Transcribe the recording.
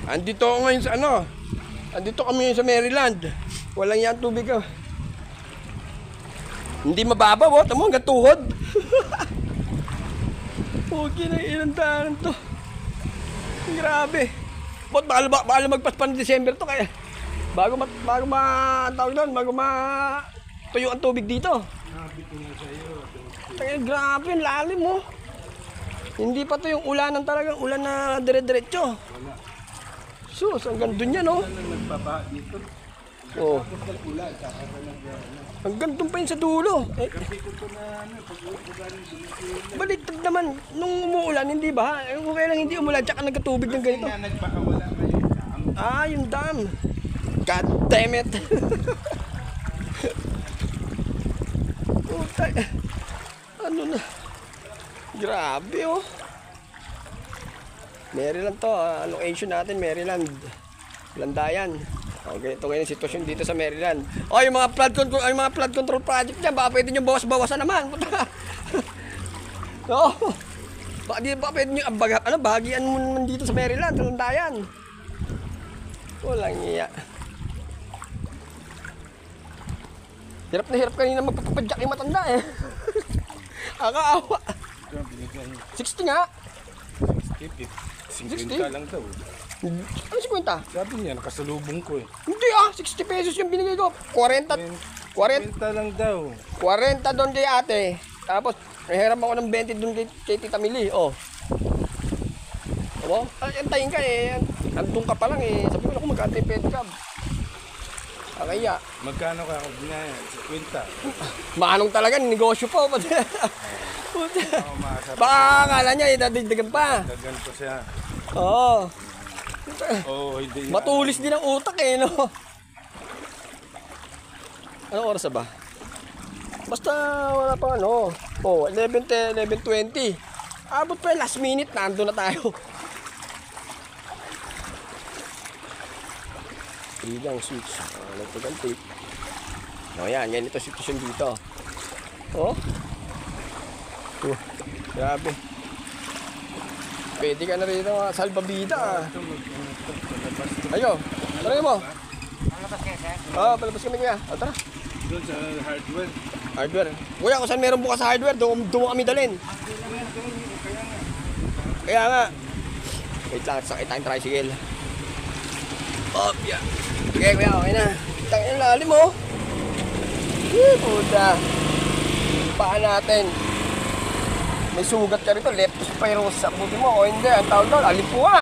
Andito ako ngayon sa ano. Andito kami sa Maryland. Walang yan tubig ah. Hindi mababaw oh. Tamo hanggang tuhod. Okay na ilang daan to. Grabe. Ba't baka magpaspan ng December to kaya. Bago tuyo ang tubig dito. Sabi ko na sa'yo. Kaya grabe, ang lalim mo. Hindi pa to yung ulanan talagang ulan na dire-diretso. Wala. Sus, hanggang dun yan, oh. Wala nang nagbaba dito. Oh. Tapos nag-ulan, saka ka nag-ano. Hanggang dun pa yun sa dulo. Eh, Kasi ko ito na ano, pag-ulan dumikilin. baliktad naman. Nung umuulan, hindi ba? Eh, kung kailang hindi umulan, tsaka nagkatubig ng ganito. Kaya nagpakawala ngayon dam. Ah, yung dam. God damn it. Utay. Ano na? Grabe, oh. Maryland to. Location natin, Maryland. Landayan. Okay, ito ngayon yung sitwasyon dito sa Maryland. Oh, yung mga flood control project dyan, baka pwede nyo bawas-bawasan naman. Oo. Baka pwede nyo, bahagian mo naman dito sa Maryland, sa Landayan. Walang iya. Hirap na hirap kanina magpapapadyak yung matanda eh. Akaawa. 60 nga. 50 lang daw. Ano 50? Sabi niya, nakasalubong ko eh. Hindi ah, 60 pesos yung binigay ko. 40 lang daw. 40 doon kay ate. Tapos, nahiram ako ng 20 doon kay Tita Mili. Oh. Ano? Antayin ka eh. Andun ka pa lang eh. Sabi ko na kung magkantay pedicab. Kaya. Magkano ka ako binaya? 50. Manong talaga, negosyo pa. Oo, makasap. Baka akala niya, idadagdagan pa. Dagan pa siya. Oo. Oo, hindi. Matulis din ang utak eh, no? Anong oras na ba? Basta wala pang ano. Oh, 11:10, 11:20. Abot pa yung last minute, nandun na tayo. Ilang switch. Nagtagal tape. O yan, ganito sitwasyon dito. Oh. Grabe. Pwede ka na rin salbabida. Ayo, tara mo. Palabas kayo, sir? Oo, palabas kami kuya. O tara. Doon sa hardware. Hardware. Kuya, kung saan meron bukas sa hardware, doon kami dalhin. Kaya nga. Wait lang, sakit tayong tricycle. Oh, yeah. Okay, kuya, okay na. Tangin ang lalim, oh. Puta. Paan natin. May sugat ka rito, leptospirosis. Buti mo, o hindi, ang tawag doon, alipuwa.